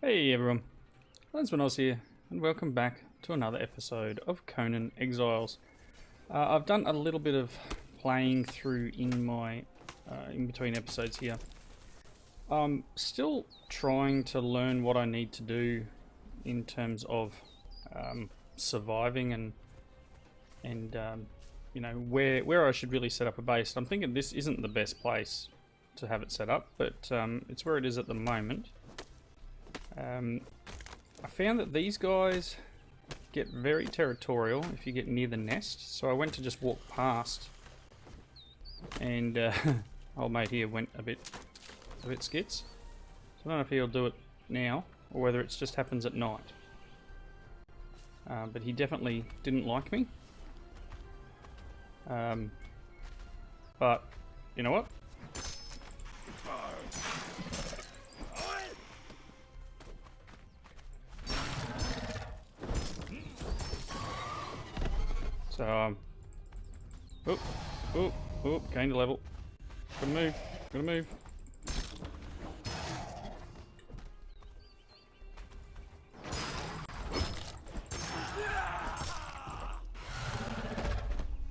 Hey everyone, Lensman here, and welcome back to another episode of Conan Exiles. I've done a little bit of playing through in my in between episodes here. I'm still trying to learn what I need to do in terms of surviving and you know where I should really set up a base. I'm thinking this isn't the best place to have it set up, but it's where it is at the moment. I found that these guys get very territorial if you get near the nest, so I went to just walk past, and old mate here went a bit skits. So I don't know if he'll do it now or whether it just happens at night. But he definitely didn't like me. But you know what? So, gained a level. Gotta move, gotta move.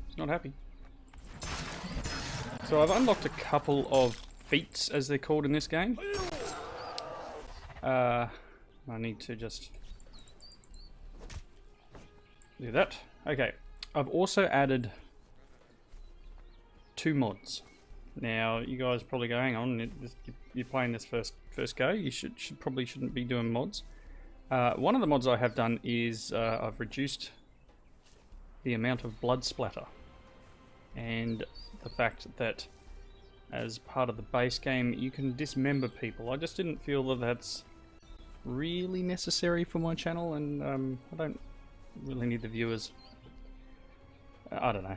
He's not happy. So I've unlocked a couple of feats, as they're called in this game. I need to just do that. Okay. I've also added 2 mods. Now, you guys probably go, hang on, you're playing this first go. You probably shouldn't be doing mods. One of the mods I have done is I've reduced the amount of blood splatter, and the fact that as part of the base game you can dismember people. I just didn't feel that that's really necessary for my channel, and I don't really need the viewers. I don't know.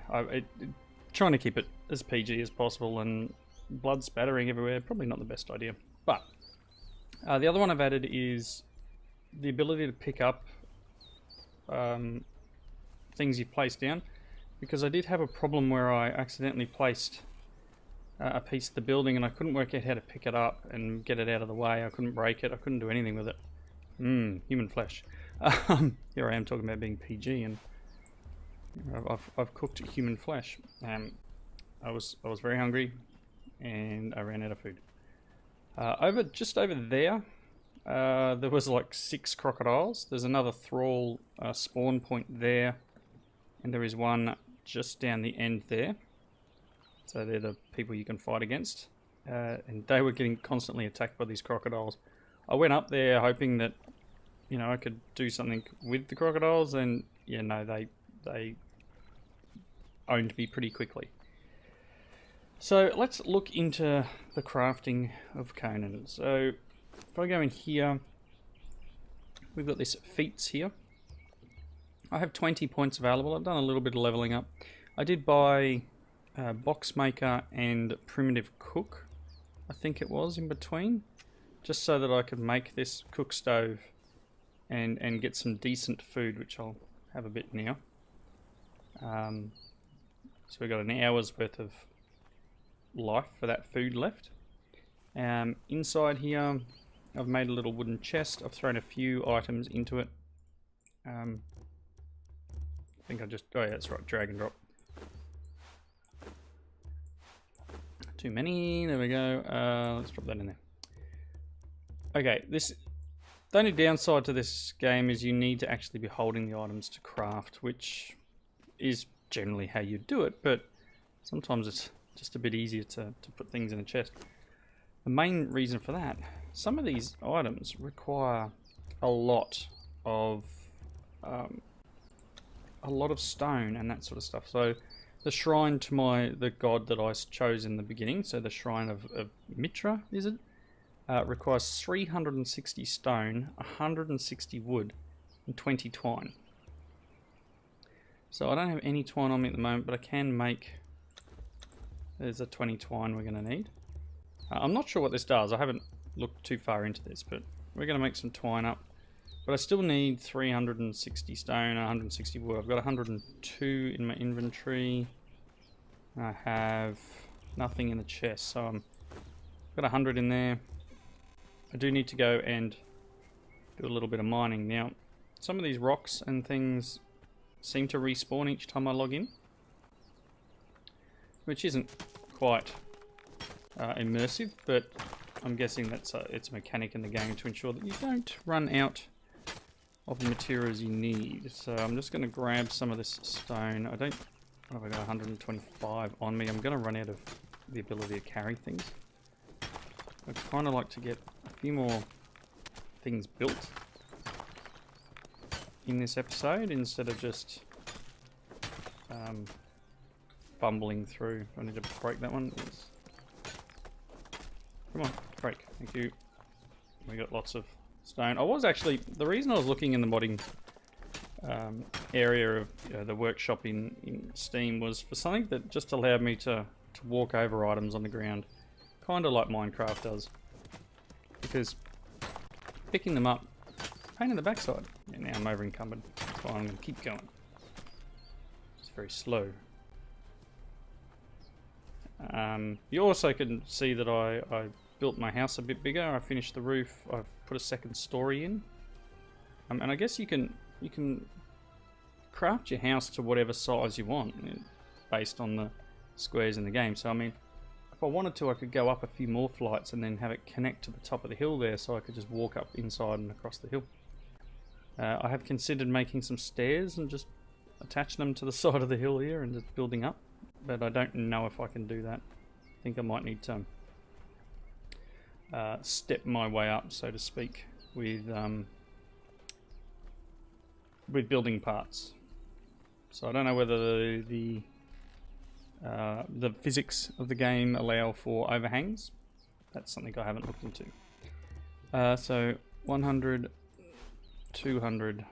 Trying to keep it as PG as possible, and blood spattering everywhere, probably not the best idea. But the other one I've added is the ability to pick up things you place down, because I did have a problem where I accidentally placed a piece of the building and I couldn't work out how to pick it up and get it out of the way. I couldn't break it. I couldn't do anything with it. Human flesh. Here I am talking about being PG, and I've cooked human flesh. I was very hungry, and I ran out of food. Just over there, there was like 6 crocodiles. There's another thrall spawn point there, and there is one just down the end there. So they're the people you can fight against, and they were getting constantly attacked by these crocodiles. I went up there hoping that, you know, I could do something with the crocodiles, and yeah, no, they owned me pretty quickly. So let's look into the crafting of Conan. So if I go in here, we've got this feats here. I have 20 points available. I've done a little bit of leveling up. I did buy box maker and primitive cook, I think it was, in between, just so that I could make this cook stove and get some decent food, which I'll have a bit now. So we've got an hour's worth of life for that food left. Inside here, I've made a little wooden chest. I've thrown a few items into it. I think I just, oh yeah, that's right, drag and drop. Too many, there we go. Let's drop that in there. Okay, the only downside to this game is you need to actually be holding the items to craft, which is generally how you do it, but sometimes it's just a bit easier to put things in a chest. The main reason for that, some of these items require a lot of stone and that sort of stuff. So the shrine to the god that I chose in the beginning, so the shrine of Mitra, is it? Requires 360 stone, 160 wood, and 20 twine. So I don't have any twine on me at the moment, but I can make... There's a 20 twine we're going to need. I'm not sure what this does. I haven't looked too far into this, but we're going to make some twine up. But I still need 360 stone, 160 wood. I've got 102 in my inventory. I have nothing in the chest, so I've got 100 in there. I do need to go and do a little bit of mining. Now, some of these rocks and things seem to respawn each time I log in, which isn't quite immersive, but I'm guessing that's it's a mechanic in the game to ensure that you don't run out of the materials you need. So I'm just going to grab some of this stone. I don't... What have I got? 125 on me. I'm going to run out of the ability to carry things. I'd kind of like to get a few more things built in this episode instead of just bumbling through. I need to break that one. Yes. Come on, break. Thank you. We got lots of stone. I was actually... The reason I was looking in the modding area of the workshop in Steam was for something that just allowed me to walk over items on the ground. Kind of like Minecraft does. Because picking them up, pain in the backside. And now I'm over encumbered. That's why I'm going to keep going. It's very slow. You also can see that I built my house a bit bigger. I finished the roof. I've put a second story in. And I guess you can craft your house to whatever size you want based on the squares in the game. So I mean, if I wanted to, I could go up a few more flights and then have it connect to the top of the hill there, so I could just walk up inside and across the hill. I have considered making some stairs and just attaching them to the side of the hill here and just building up, but I don't know if I can do that. I think I might need to step my way up, so to speak, with building parts. So I don't know whether the physics of the game allow for overhangs. That's something I haven't looked into. So 100, 200.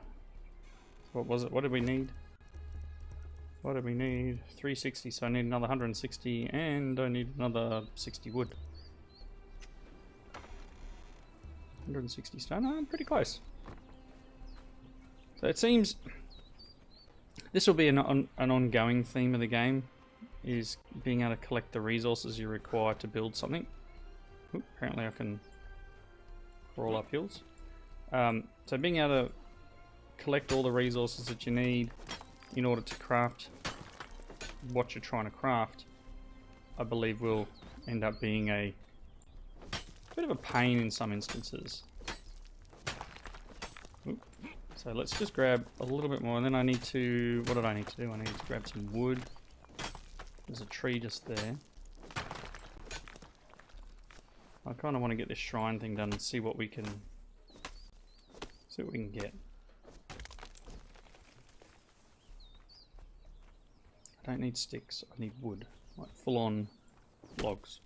What was it? What did we need? What did we need? 360. So I need another 160, and I need another 60 wood. 160 stone. I'm pretty close. So it seems this will be an ongoing theme of the game, is being able to collect the resources you require to build something. Ooh, apparently I can crawl up hills. So being able to collect all the resources that you need in order to craft what you're trying to craft, I believe will end up being a bit of a pain in some instances. Ooh. So let's just grab a little bit more, and then I need to... What did I need to do? I need to grab some wood. There's a tree just there. I kind of want to get this shrine thing done and see what we can get. I don't need sticks, I need wood. Like full on logs.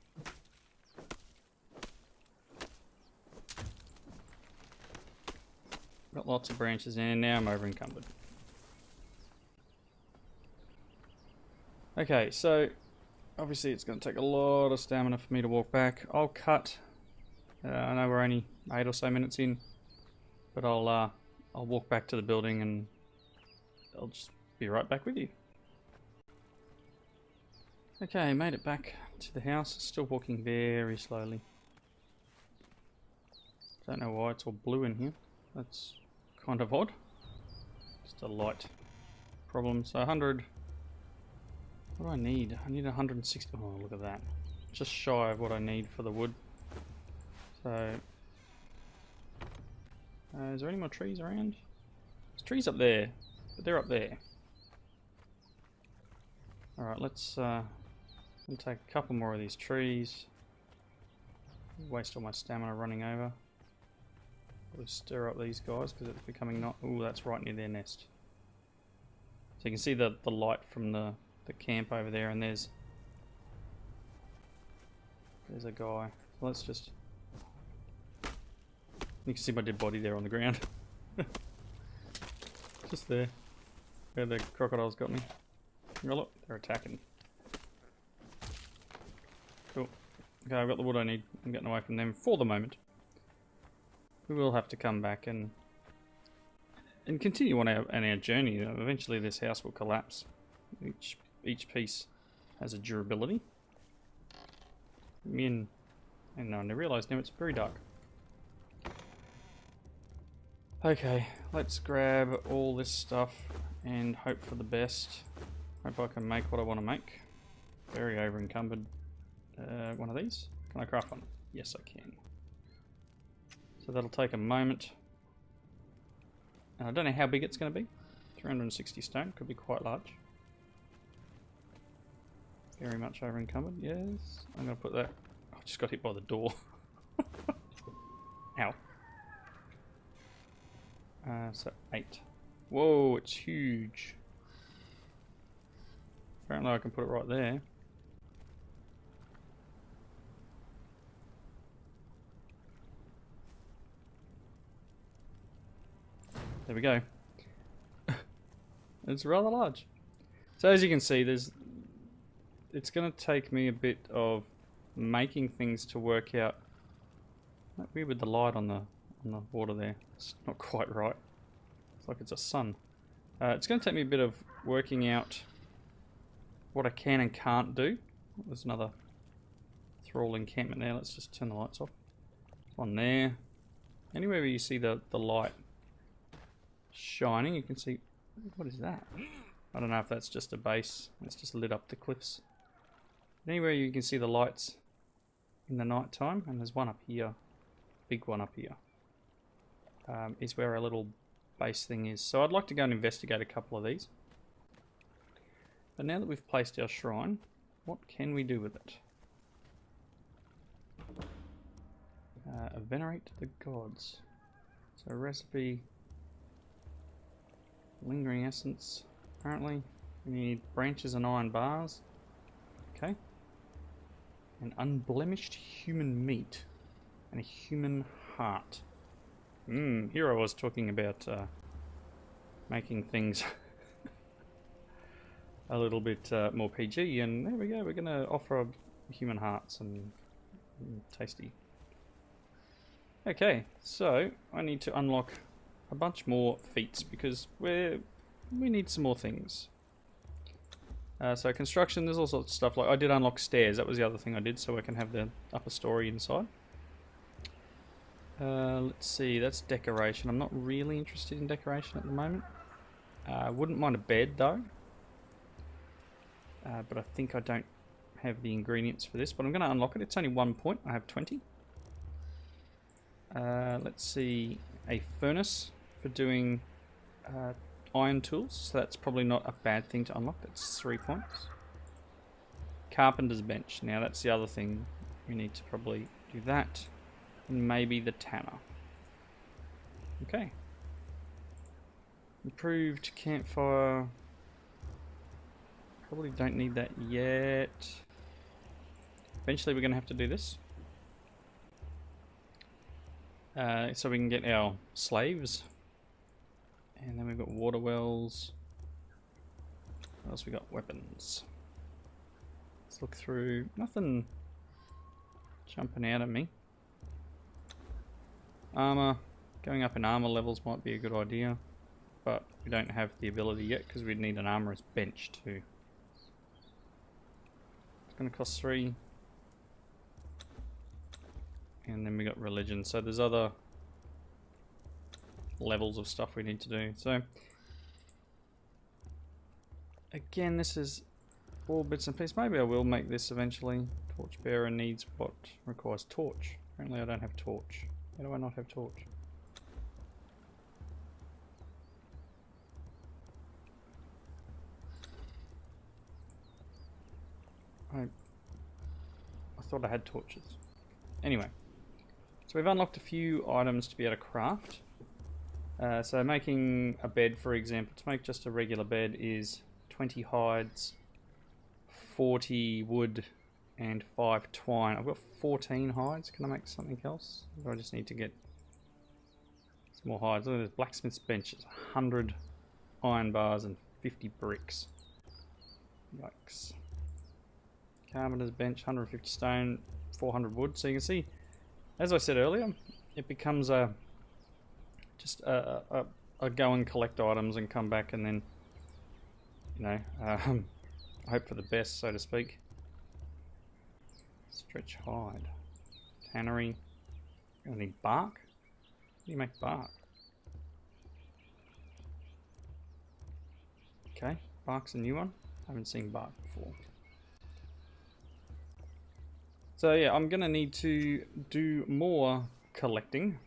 Got lots of branches in, now I'm over encumbered. Okay, so obviously it's going to take a lot of stamina for me to walk back. I'll cut. I know we're only 8 or so minutes in, but I'll walk back to the building and I'll just be right back with you. Okay, made it back to the house. Still walking very slowly. Don't know why it's all blue in here. That's kind of odd. Just a light problem. So 100. What do I need? I need 160. Oh, look at that. Just shy of what I need for the wood. So, is there any more trees around? There's trees up there, but they're up there. Alright, let's take a couple more of these trees. Waste all my stamina running over. Probably stir up these guys because it's becoming not... Ooh, that's right near their nest. So you can see the light from the camp over there, and there's a guy. So let's just... You can see my dead body there on the ground. Just there. Where the crocodiles got me. Oh look, they're attacking. Cool. Okay, I've got the wood I need. I'm getting away from them for the moment. We will have to come back and continue on our journey. Eventually this house will collapse. Each piece has a durability. And I realised now it's very dark. Okay, let's grab all this stuff and hope for the best. Hope I can make what I want to make. Very over encumbered. One of these. Can I craft one? Yes, I can. So that'll take a moment. And I don't know how big it's going to be. 360 stone, could be quite large. Very much over encumbered, yes. I'm going to put that... I just got hit by the door. Ow. So 8. Whoa, it's huge. Apparently I can put it right there. There we go. It's rather large. So as you can see, it's going to take me a bit of making things to work out. That weird with the light on the water there. It's not quite right. It's like it's a sun. It's going to take me a bit of working out what I can and can't do. There's another thrall encampment there. Let's just turn the lights off. One there. Anywhere where you see the light shining, you can see... What is that? I don't know if that's just a base. It's just lit up the cliffs. Anywhere you can see the lights in the night time, and there's one up here. Big one up here. Is where our little base thing is. So I'd like to go and investigate a couple of these. But now that we've placed our shrine, what can we do with it? Venerate the gods. So recipe, lingering essence. Apparently we need branches and iron bars. Okay. And unblemished human meat and a human heart. Here I was talking about making things a little bit more PG, and there we go. We're going to offer human hearts and tasty. Okay, so I need to unlock a bunch more feats because we need some more things. So construction, there's all sorts of stuff. Like I did unlock stairs. That was the other thing I did, so I can have the upper story inside. Let's see, that's decoration. I'm not really interested in decoration at the moment. Wouldn't mind a bed though. But I think I don't have the ingredients for this, but I'm going to unlock it. It's only 1 point. I have 20. Let's see, a furnace for doing iron tools. So that's probably not a bad thing to unlock. That's 3 points. Carpenter's bench. Now that's the other thing. We need to probably do that. And maybe the tanner. Okay. Improved campfire. Probably don't need that yet. Eventually we're going to have to do this. So we can get our slaves. And then we've got water wells. What else we got? Weapons. Let's look through. Nothing jumping out at me. Armor. Going up in armor levels might be a good idea. But we don't have the ability yet because we'd need an armorer's bench too. It's going to cost 3. And then we got religion. So there's other levels of stuff we need to do. So again, this is all bits and pieces. Maybe I will make this eventually. Torchbearer needs what requires torch. Apparently I don't have torch. Why do I not have torch? I thought I had torches. Anyway, so we've unlocked a few items to be able to craft. So making a bed, for example, to make just a regular bed is 20 hides, 40 wood, and 5 twine. I've got 14 hides. Can I make something else? Or I just need to get some more hides. Look at this blacksmith's bench. It's 100 iron bars and 50 bricks. Yikes. Carpenter's bench, 150 stone, 400 wood. So you can see, as I said earlier, it becomes just a go and collect items and come back and then, you know, hope for the best, so to speak. Stretch hide. Tannery. I need bark. How do you make bark? Okay, bark's a new one. Haven't seen bark before. So yeah, I'm gonna need to do more collecting,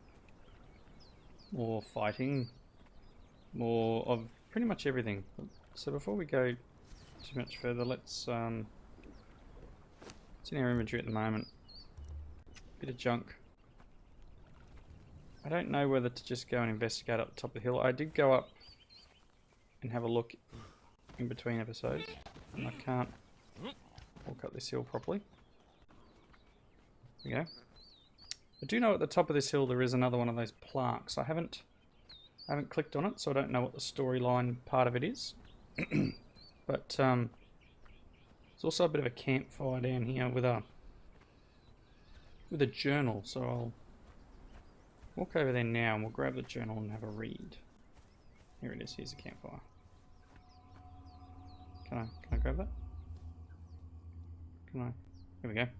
more fighting, more of pretty much everything. So before we go too much further, let's it's in our inventory at the moment. Bit of junk. I don't know whether to just go and investigate up the top of the hill. I did go up and have a look in between episodes, and I can't walk up this hill properly. There we go. I do know at the top of this hill there is another one of those plaques. I haven't clicked on it, so I don't know what the storyline part of it is. But there's also a bit of a campfire down here with a journal, so I'll walk over there now and we'll grab the journal and have a read. Here it is, here's the campfire. Can I grab that? Can I? Here we go. It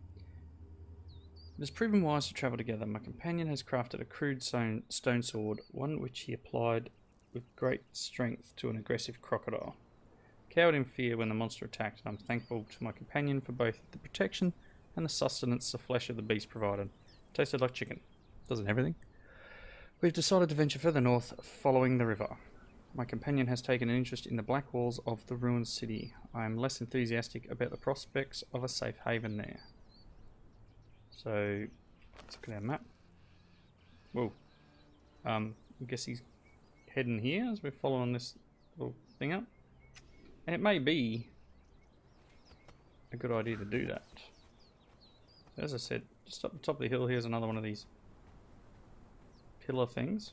has proven wise to travel together. My companion has crafted a crude stone sword, one which he applied with great strength to an aggressive crocodile. Cowered in fear when the monster attacked, and I'm thankful to my companion for both the protection and the sustenance the flesh of the beast provided. Tasted like chicken. Doesn't everything? We've decided to venture further north, following the river. My companion has taken an interest in the black walls of the ruined city. I am less enthusiastic about the prospects of a safe haven there. So, let's look at our map. Whoa. I guess he's heading here as we're following this little thing up. And it may be a good idea to do that. As I said, just up the top of the hill, here's another one of these pillar things.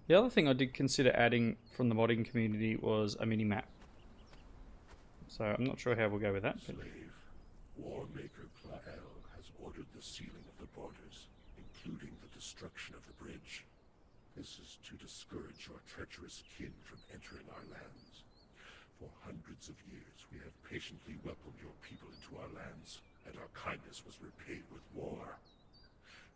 The other thing I did consider adding from the modding community was a mini-map. So I'm not sure how we'll go with that. But Warmaker Clael has ordered the sealing of the borders, including the destruction of the bridge. This is to discourage your treacherous kin from entering our lands. For hundreds of years, we have patiently welcomed your people into our lands, and our kindness was repaid with war.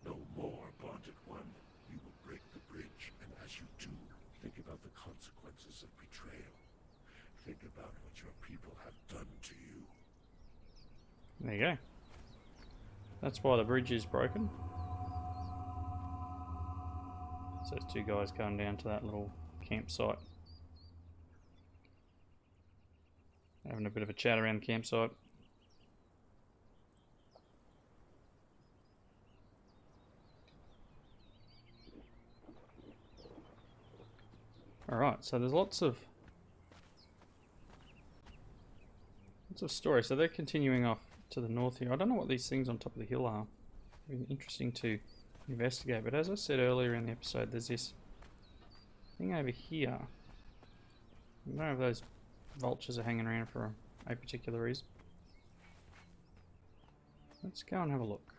No more, bonded one. You will break the bridge, and as you do, think about the consequences of betrayal. Think about what your people have done to you. there you go. That's why the bridge is broken. So there's two guys going down to that little campsite. Having a bit of a chat around the campsite. Alright, so there's lots of story. So they're continuing off to the north here. I don't know what these things on top of the hill are. Really interesting to investigate. But as I said earlier in the episode, there's this thing over here. I don't know if those vultures are hanging around for a particular reason. Let's go and have a look.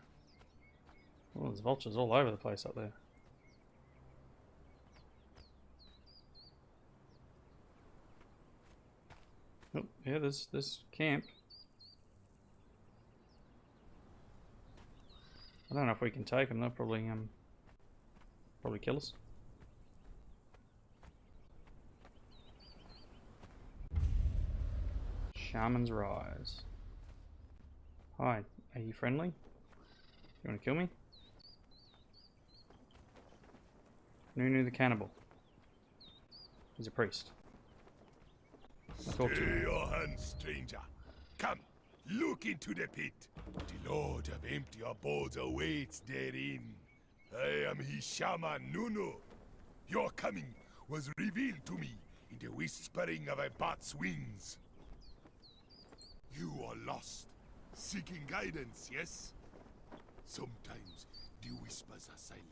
Oh, there's vultures all over the place up there. Oh, yeah, there's camp. I don't know if we can take them. They'll probably kill us. Shaman's Rise. Hi, are you friendly? You want to kill me? Nunu the cannibal. He's a priest. Stay your hand, stranger. Come, look into the pit. The Lord of Empty Abodes awaits therein. I am his shaman, Nunu. Your coming was revealed to me in the whispering of a bat's wings. You are lost, seeking guidance, yes? Sometimes the whispers are silent.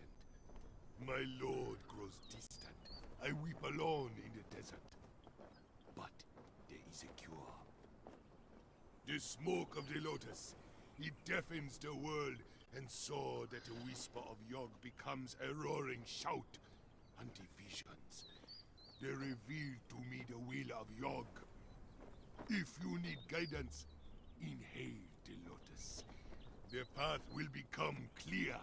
My lord grows distant. I weep alone in the desert. But there is a cure. The smoke of the lotus, it deafens the world, and so that the whisper of Yog becomes a roaring shout. And the visions, they reveal to me the will of Yog. If you need guidance, inhale the lotus. The path will become clear.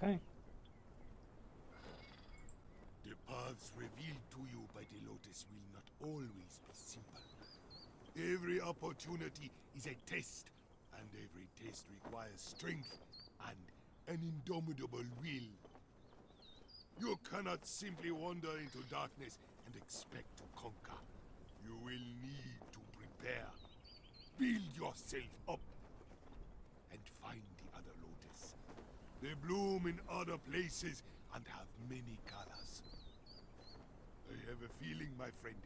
Okay. The paths revealed to you by the Lotus will not always be simple. Every opportunity is a test, and every test requires strength and an indomitable will. You cannot simply wander into darkness and expect to conquer. You will need to prepare. Build yourself up. And find the other Lotus. They bloom in other places and have many colors. I have a feeling, my friend,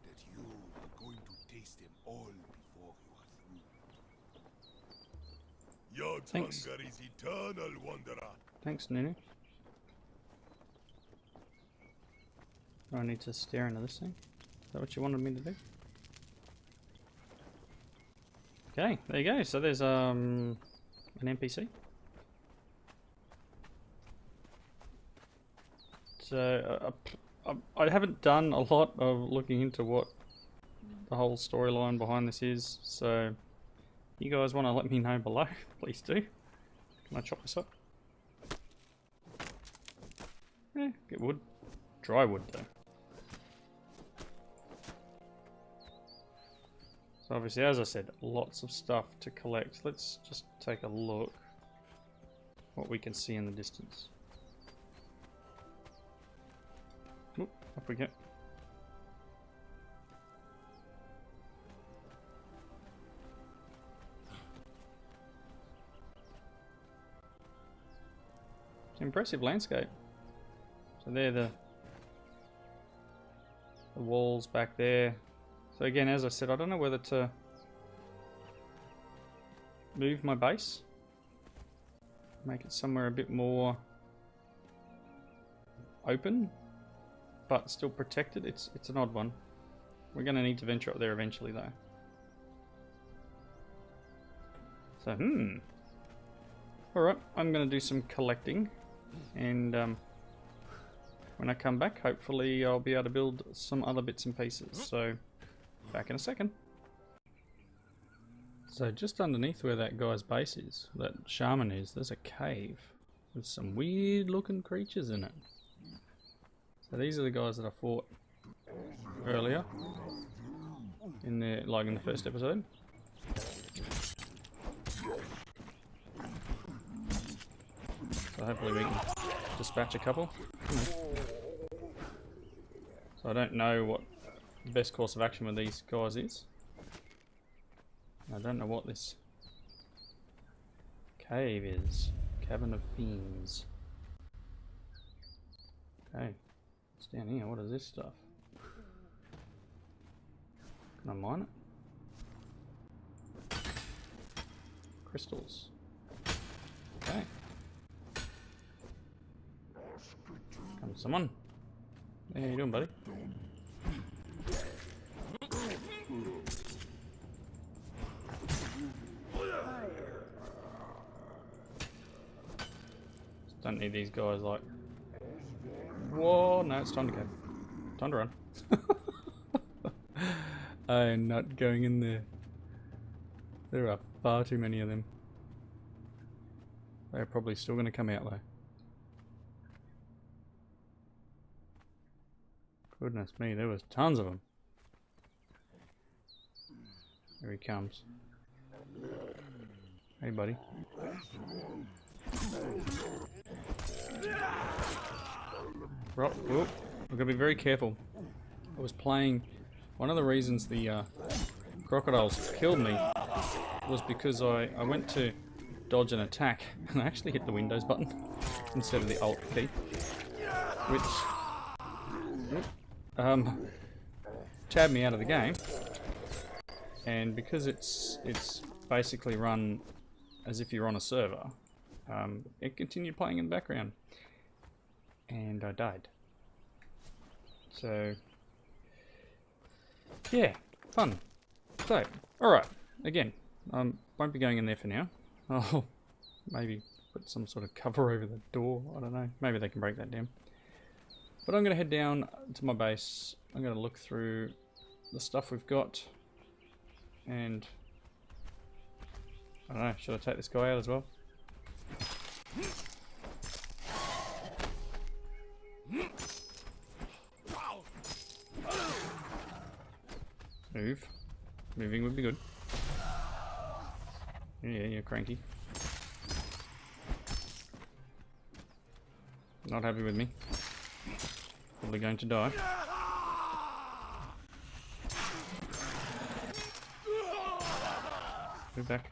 that you are going to taste them all before you are through. Your Thanks. hunger is eternal, wanderer. Thanks, Nunu. Do I need to stare into this thing? Is that what you wanted me to do? Okay, there you go. So there's an NPC. So I haven't done a lot of looking into what the whole storyline behind this is. So you guys want to let me know below? Please do. Can I chop this up? Yeah, get wood. Dry wood though. So obviously, as I said, lots of stuff to collect. Let's just take a look what we can see in the distance. Oop, up we go. It's an impressive landscape. So there the walls back there. So again, as I said, I don't know whether to move my base, make it somewhere a bit more open, but still protected. It's an odd one. We're going to need to venture up there eventually, though. So, all right, I'm going to do some collecting, and when I come back, hopefully I'll be able to build some other bits and pieces. So. Back in a second. So just underneath where that guy's base is, that shaman is, there's a cave with some weird looking creatures in it. So these are the guys that I fought earlier in the first episode. So hopefully we can dispatch a couple. So I don't know what the best course of action with these guys is. I don't know what this cave is. Cavern of Fiends. Okay. What's down here? What is this stuff? Can I mine it? Crystals. Okay. Come someone. How you doing, buddy? Don't need these guys like... Whoa, no, it's time to go. Time to run. I am not going in there. There are far too many of them. They're probably still going to come out though. Goodness me, there was tons of them. Here he comes. Hey buddy. Right, whoop. I've got to be very careful. I was playing... One of the reasons the crocodiles killed me was because I went to dodge an attack and I actually hit the Windows button instead of the Alt key, which tabbed me out of the game. And because it's basically run as if you're on a server, it continued playing in the background, and I died. So yeah, fun. So alright, again, won't be going in there for now. I'll maybe put some sort of cover over the door, I don't know, maybe they can break that down. But I'm going to head down to my base. I'm going to look through the stuff we've got, and I don't know, should I take this guy out as well? Move. Moving would be good. Yeah, you're cranky. Not happy with me. Probably going to die. Move back.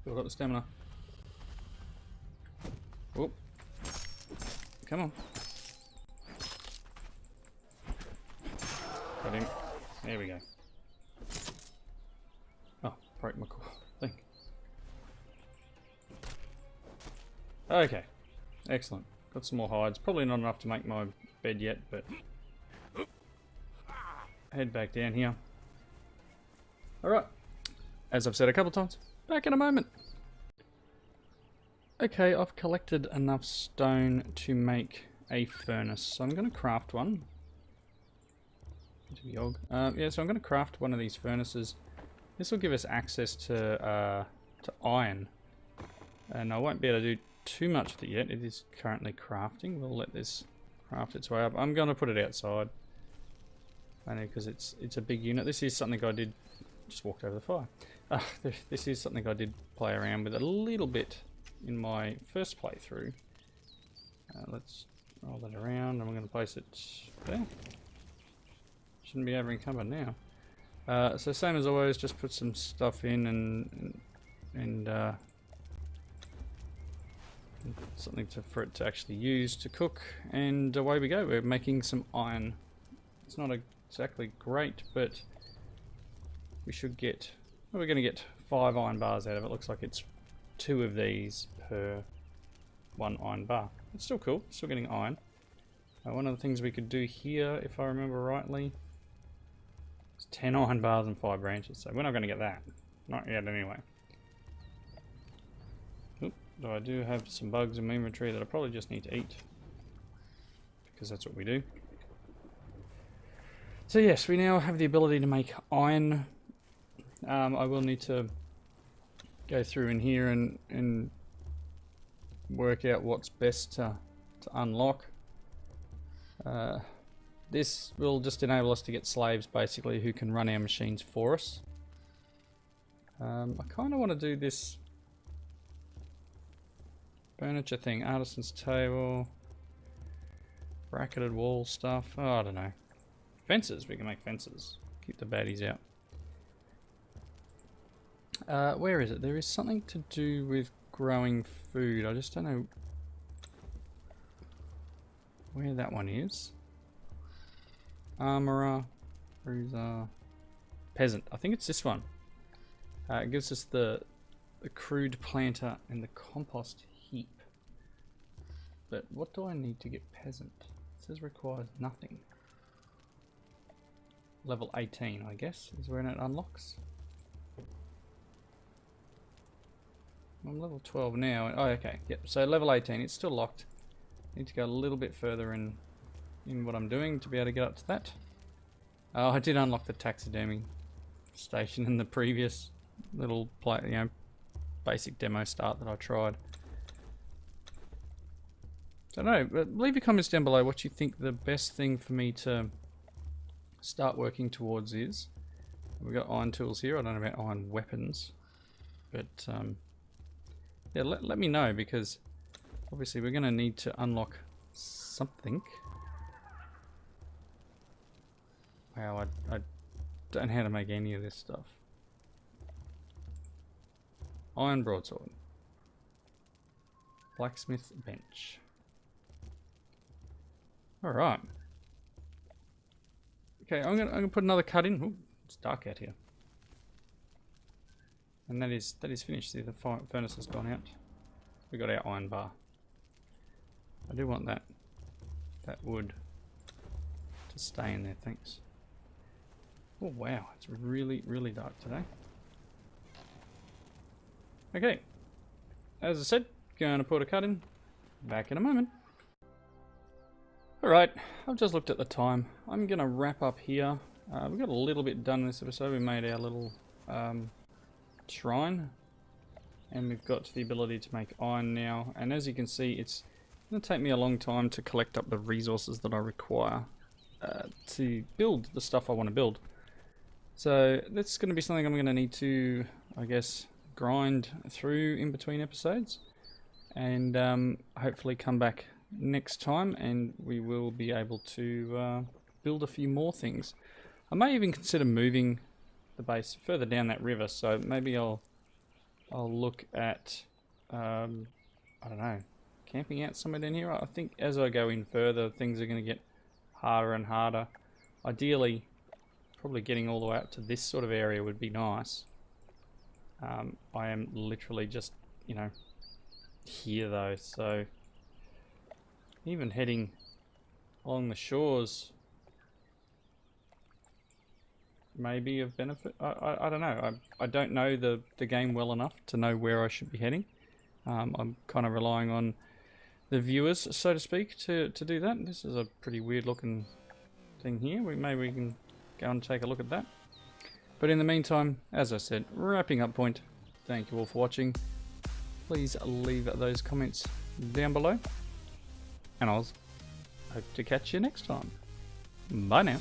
Build up the stamina. Oh. Come on. Got him. There we go. Oh, broke my thing. Okay. Excellent. Got some more hides. Probably not enough to make my bed yet, but head back down here. Alright. As I've said a couple times, back in a moment. Okay, I've collected enough stone to make a furnace, so I'm going to craft one. Yeah, so I'm going to craft one of these furnaces. This will give us access to iron, and I won't be able to do too much with it yet. It is currently crafting. We'll let this craft its way up. I'm going to put it outside, only because it's a big unit. This is something I did. Just walked over the fire. This is something I did play around with a little bit in my first playthrough. Let's roll that around, and we're going to place it there. Shouldn't be over encumbered now. So same as always, just put some stuff in and something for it to actually use to cook, and away we go. We're making some iron. It's not exactly great, but we should get. Well, we're going to get 5 iron bars out of it. Looks like it's 2 of these per 1 iron bar. It's still cool. Still getting iron. One of the things we could do here, if I remember rightly, is 10 iron bars and 5 branches. So we're not going to get that. Not yet, anyway. Oop, though I do have some bugs in my inventory that I probably just need to eat, because that's what we do. So yes, we now have the ability to make iron. I will need to go through in here and work out what's best to unlock. This will just enable us to get slaves, basically, who can run our machines for us. I kind of want to do this furniture thing. Artisan's table, bracketed wall stuff. Oh, I don't know. Fences. We can make fences. Keep the baddies out. Where is it? There is something to do with growing food. I just don't know where that one is. Armourer, Bruiser, Peasant. I think it's this one. It gives us the crude planter and the compost heap. But what do I need to get Peasant? It says requires nothing. Level 18, I guess, is where it unlocks. I'm level 12 now. Oh, okay. Yep. So level 18. It's still locked. Need to go a little bit further in what I'm doing to be able to get up to that. Oh, I did unlock the taxidermy station in the previous little basic demo start that I tried. So no, but leave your comments down below what you think the best thing for me to start working towards is. We've got iron tools here. I don't know about iron weapons, but yeah, let me know, because obviously we're going to need to unlock something. Wow, I don't know how to make any of this stuff. Iron broadsword. Blacksmith bench. Alright. Okay, I'm gonna put another cut in. Ooh, it's dark out here. And that is finished. See, the furnace has gone out. We got our iron bar. I do want that wood to stay in there, thanks. Oh wow, it's really, really dark today. Okay, as I said, going to put a cut in. Back in a moment. Alright, I've just looked at the time. I'm going to wrap up here. We got a little bit done in this episode. We made our little shrine. And we've got the ability to make iron now. And as you can see, it's It'll take me a long time to collect up the resources that I require to build the stuff I want to build. So that's going to be something I'm going to need to, I guess, grind through in between episodes, and hopefully come back next time and we will be able to build a few more things. I may even consider moving the base further down that river, so maybe I'll look at I don't know, camping out somewhere down here. I think as I go in further, things are going to get harder and harder. Ideally, probably getting all the way up to this sort of area would be nice. I am literally just, you know, here though, so even heading along the shores may be of benefit. I don't know. I don't know the game well enough to know where I should be heading. I'm kind of relying on the viewers, so to speak, to do that. This is a pretty weird looking thing here. Maybe we can go and take a look at that. But in the meantime, as I said, wrapping up point. Thank you all for watching. Please leave those comments down below. And I'll hope to catch you next time. Bye now.